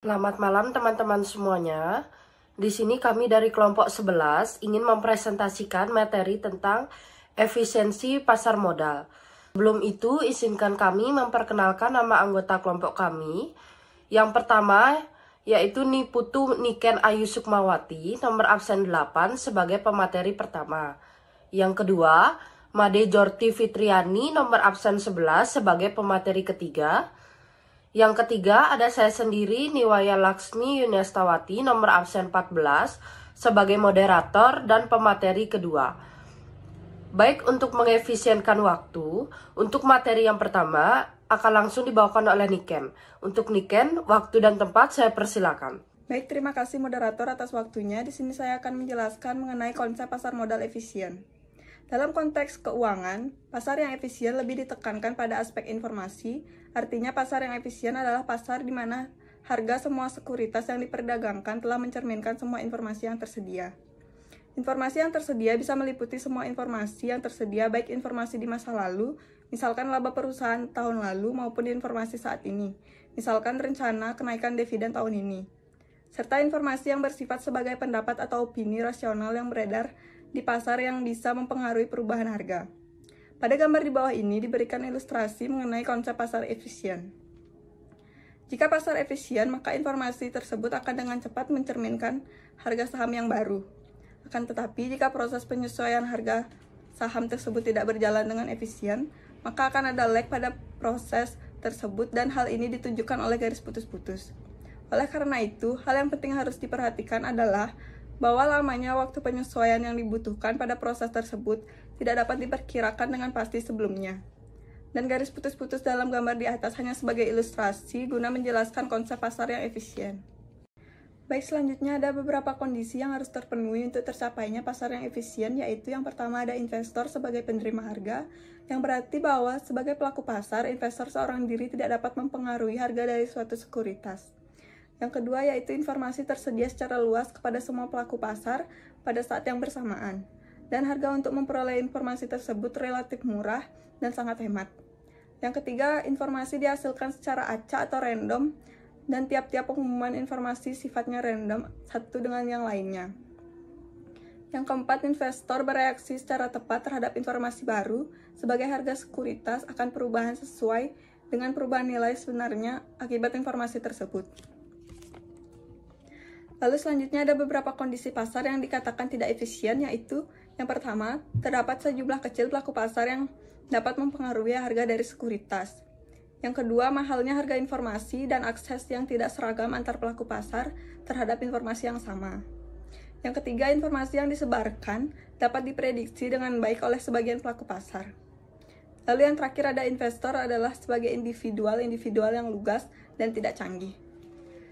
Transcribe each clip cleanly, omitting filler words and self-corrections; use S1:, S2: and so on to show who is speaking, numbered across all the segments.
S1: Selamat malam teman-teman semuanya. Di sini kami dari kelompok 11 ingin mempresentasikan materi tentang efisiensi pasar modal. Sebelum itu, izinkan kami memperkenalkan nama anggota kelompok kami. Yang pertama yaitu Niputu Niken Ayu Sukmawati, nomor absen 8 sebagai pemateri pertama. Yang kedua, Made Jorti Fitriani, nomor absen 11 sebagai pemateri ketiga. Yang ketiga ada saya sendiri, Niwaya Laksmi Yuniastawati, nomor absen 14 sebagai moderator dan pemateri kedua. Baik, untuk mengefisienkan waktu, untuk materi yang pertama akan langsung dibawakan oleh Niken. Untuk Niken, waktu dan tempat saya persilakan.
S2: Baik, terima kasih moderator atas waktunya. Di sini saya akan menjelaskan mengenai konsep pasar modal efisien. Dalam konteks keuangan, pasar yang efisien lebih ditekankan pada aspek informasi. Artinya pasar yang efisien adalah pasar di mana harga semua sekuritas yang diperdagangkan telah mencerminkan semua informasi yang tersedia. Informasi yang tersedia bisa meliputi semua informasi yang tersedia, baik informasi di masa lalu, misalkan laba perusahaan tahun lalu, maupun informasi saat ini, misalkan rencana kenaikan dividen tahun ini, serta informasi yang bersifat sebagai pendapat atau opini rasional yang beredar di pasar yang bisa mempengaruhi perubahan harga. Pada gambar di bawah ini diberikan ilustrasi mengenai konsep pasar efisien. Jika pasar efisien, maka informasi tersebut akan dengan cepat mencerminkan harga saham yang baru. Akan tetapi, jika proses penyesuaian harga saham tersebut tidak berjalan dengan efisien, maka akan ada lag pada proses tersebut dan hal ini ditunjukkan oleh garis putus-putus. Oleh karena itu, hal yang penting harus diperhatikan adalah bahwa lamanya waktu penyesuaian yang dibutuhkan pada proses tersebut tidak dapat diperkirakan dengan pasti sebelumnya. Dan garis putus-putus dalam gambar di atas hanya sebagai ilustrasi guna menjelaskan konsep pasar yang efisien. Baik, selanjutnya ada beberapa kondisi yang harus terpenuhi untuk tercapainya pasar yang efisien, yaitu yang pertama ada investor sebagai penerima harga, yang berarti bahwa sebagai pelaku pasar, investor seorang diri tidak dapat mempengaruhi harga dari suatu sekuritas. Yang kedua yaitu informasi tersedia secara luas kepada semua pelaku pasar pada saat yang bersamaan, dan harga untuk memperoleh informasi tersebut relatif murah dan sangat hemat. Yang ketiga, informasi dihasilkan secara acak atau random, dan tiap-tiap pengumuman informasi sifatnya random satu dengan yang lainnya. Yang keempat, investor bereaksi secara tepat terhadap informasi baru sebagai harga sekuritas akan perubahan sesuai dengan perubahan nilai sebenarnya akibat informasi tersebut. Lalu selanjutnya ada beberapa kondisi pasar yang dikatakan tidak efisien, yaitu yang pertama, terdapat sejumlah kecil pelaku pasar yang dapat mempengaruhi harga dari sekuritas. Yang kedua, mahalnya harga informasi dan akses yang tidak seragam antar pelaku pasar terhadap informasi yang sama. Yang ketiga, informasi yang disebarkan dapat diprediksi dengan baik oleh sebagian pelaku pasar. Lalu yang terakhir ada investor adalah sebagai individual yang lugas dan tidak canggih.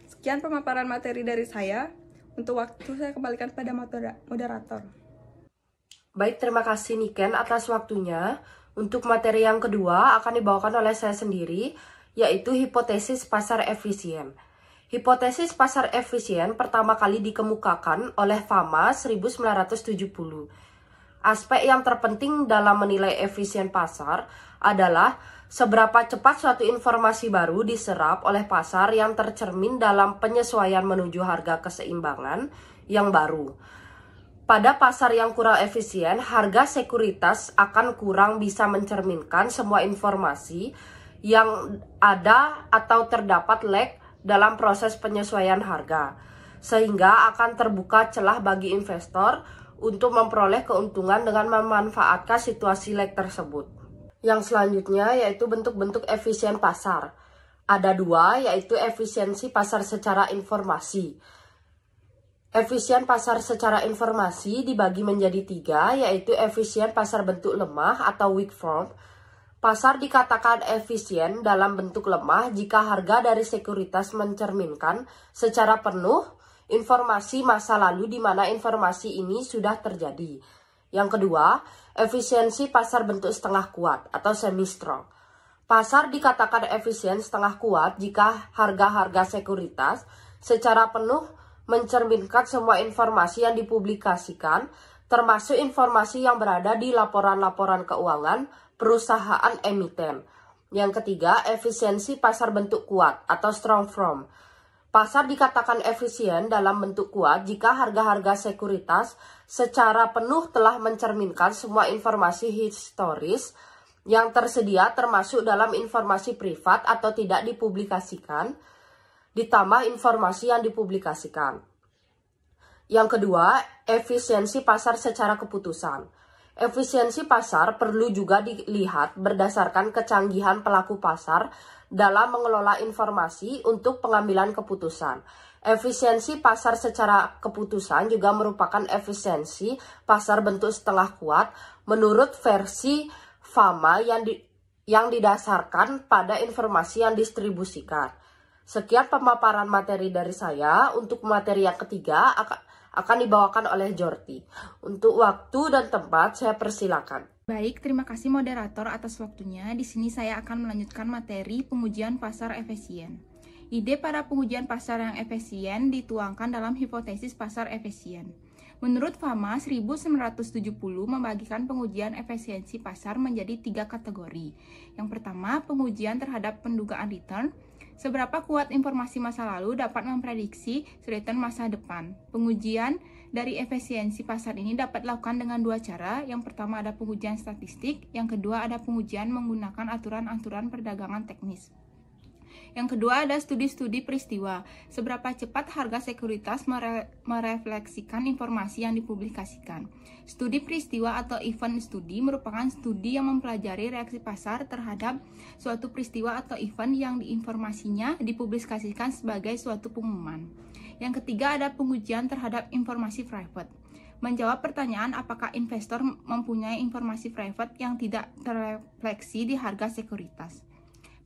S2: Sekian pemaparan materi dari saya. Untuk waktu saya kembalikan pada moderator.
S1: Baik, terima kasih Niken atas waktunya. Untuk materi yang kedua akan dibawakan oleh saya sendiri, yaitu hipotesis pasar efisien. Hipotesis pasar efisien pertama kali dikemukakan oleh Fama 1970. Aspek yang terpenting dalam menilai efisien pasar adalah seberapa cepat suatu informasi baru diserap oleh pasar yang tercermin dalam penyesuaian menuju harga keseimbangan yang baru. Pada pasar yang kurang efisien, harga sekuritas akan kurang bisa mencerminkan semua informasi yang ada atau terdapat lag dalam proses penyesuaian harga, sehingga akan terbuka celah bagi investor untuk memperoleh keuntungan dengan memanfaatkan situasi lag tersebut. Yang selanjutnya yaitu bentuk-bentuk efisien pasar. Ada dua, yaitu efisiensi pasar secara informasi. Efisien pasar secara informasi dibagi menjadi tiga, yaitu efisien pasar bentuk lemah atau weak form. Pasar dikatakan efisien dalam bentuk lemah jika harga dari sekuritas mencerminkan secara penuh informasi masa lalu di mana informasi ini sudah terjadi. Yang kedua, efisiensi pasar bentuk setengah kuat atau semi-strong. Pasar dikatakan efisien setengah kuat jika harga-harga sekuritas secara penuh mencerminkan semua informasi yang dipublikasikan, termasuk informasi yang berada di laporan-laporan keuangan perusahaan emiten. Yang ketiga, efisiensi pasar bentuk kuat atau strong form. Pasar dikatakan efisien dalam bentuk kuat jika harga-harga sekuritas secara penuh telah mencerminkan semua informasi historis yang tersedia termasuk dalam informasi privat atau tidak dipublikasikan, ditambah informasi yang dipublikasikan. Yang kedua, efisiensi pasar secara keputusan. Efisiensi pasar perlu juga dilihat berdasarkan kecanggihan pelaku pasar dalam mengelola informasi untuk pengambilan keputusan. Efisiensi pasar secara keputusan juga merupakan efisiensi pasar bentuk setengah kuat menurut versi FAMA yang didasarkan pada informasi yang distribusikan. Sekian pemaparan materi dari saya. Untuk materi yang ketiga akan dibawakan oleh Jorti. Untuk waktu dan tempat saya persilakan.
S3: Baik, terima kasih moderator atas waktunya. Di sini saya akan melanjutkan materi pengujian pasar efisien. Ide pada pengujian pasar yang efisien dituangkan dalam hipotesis pasar efisien. Menurut FAMA 1970 membagikan pengujian efisiensi pasar menjadi 3 kategori. Yang pertama, pengujian terhadap pendugaan return. Seberapa kuat informasi masa lalu dapat memprediksi return masa depan. Pengujian dari efisiensi pasar ini dapat dilakukan dengan 2 cara. Yang pertama ada pengujian statistik, yang kedua ada pengujian menggunakan aturan-aturan perdagangan teknis. Yang kedua ada studi-studi peristiwa. Seberapa cepat harga sekuritas merefleksikan informasi yang dipublikasikan. Studi peristiwa atau event study merupakan studi yang mempelajari reaksi pasar terhadap suatu peristiwa atau event yang informasinya dipublikasikan sebagai suatu pengumuman. Yang ketiga ada pengujian terhadap informasi private. Menjawab pertanyaan apakah investor mempunyai informasi private yang tidak terrefleksi di harga sekuritas.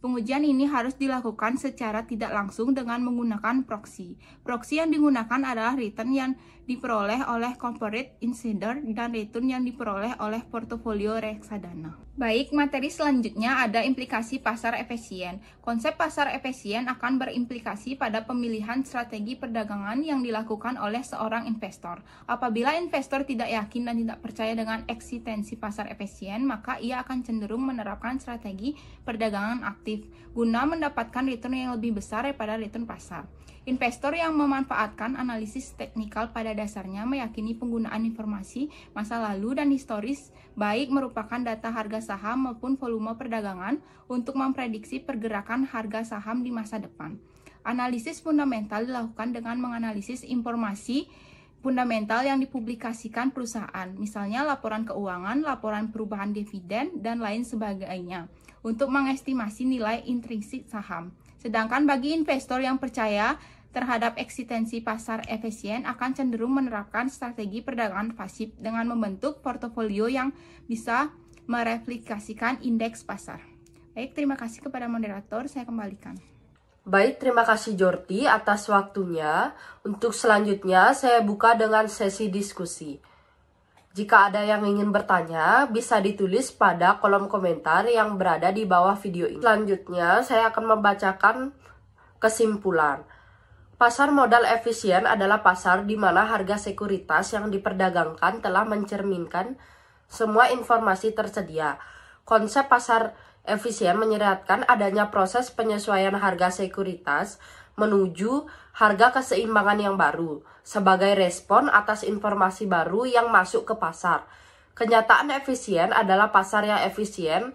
S3: Pengujian ini harus dilakukan secara tidak langsung dengan menggunakan proxy. Proxy yang digunakan adalah return yang diperoleh oleh corporate insider dan return yang diperoleh oleh portofolio reksadana. Baik, materi selanjutnya ada implikasi pasar efisien. Konsep pasar efisien akan berimplikasi pada pemilihan strategi perdagangan yang dilakukan oleh seorang investor. Apabila investor tidak yakin dan tidak percaya dengan eksistensi pasar efisien, maka ia akan cenderung menerapkan strategi perdagangan aktif guna mendapatkan return yang lebih besar daripada return pasar. Investor yang memanfaatkan analisis teknikal pada dasarnya meyakini penggunaan informasi masa lalu dan historis baik merupakan data harga saham maupun volume perdagangan untuk memprediksi pergerakan harga saham di masa depan. Analisis fundamental dilakukan dengan menganalisis informasi fundamental yang dipublikasikan perusahaan, misalnya laporan keuangan, laporan perubahan dividen, dan lain sebagainya, untuk mengestimasi nilai intrinsik saham. Sedangkan bagi investor yang percaya terhadap eksistensi pasar efisien akan cenderung menerapkan strategi perdagangan pasif dengan membentuk portofolio yang bisa mereplikasikan indeks pasar. Baik, terima kasih kepada moderator, saya kembalikan.
S1: Baik, terima kasih Jorti atas waktunya. Untuk selanjutnya saya buka dengan sesi diskusi. Jika ada yang ingin bertanya, bisa ditulis pada kolom komentar yang berada di bawah video ini. Selanjutnya, saya akan membacakan kesimpulan. Pasar modal efisien adalah pasar di mana harga sekuritas yang diperdagangkan telah mencerminkan semua informasi tersedia. Konsep pasar efisien menyeratkan adanya proses penyesuaian harga sekuritas menuju harga keseimbangan yang baru sebagai respon atas informasi baru yang masuk ke pasar. Kenyataan efisien adalah pasar yang efisien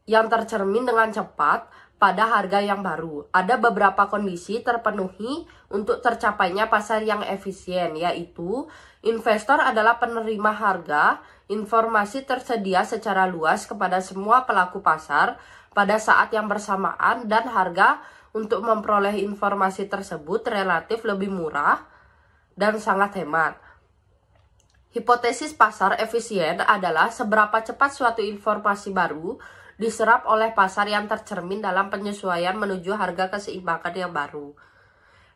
S1: yang tercermin dengan cepat pada harga yang baru. Ada beberapa kondisi terpenuhi untuk tercapainya pasar yang efisien, yaitu investor adalah penerima harga, informasi tersedia secara luas kepada semua pelaku pasar pada saat yang bersamaan, dan harga untuk memperoleh informasi tersebut relatif lebih murah dan sangat hemat. Hipotesis pasar efisien adalah seberapa cepat suatu informasi baru diserap oleh pasar yang tercermin dalam penyesuaian menuju harga keseimbangan yang baru.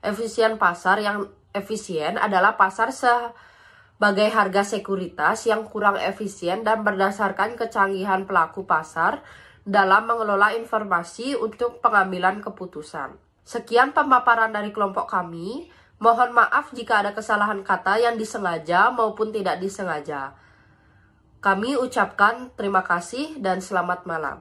S1: Efisien pasar yang efisien adalah pasar sebagai harga sekuritas yang kurang efisien dan berdasarkan kecanggihan pelaku pasar dalam mengelola informasi untuk pengambilan keputusan. Sekian pemaparan dari kelompok kami. Mohon maaf jika ada kesalahan kata yang disengaja maupun tidak disengaja. Kami ucapkan terima kasih dan selamat malam.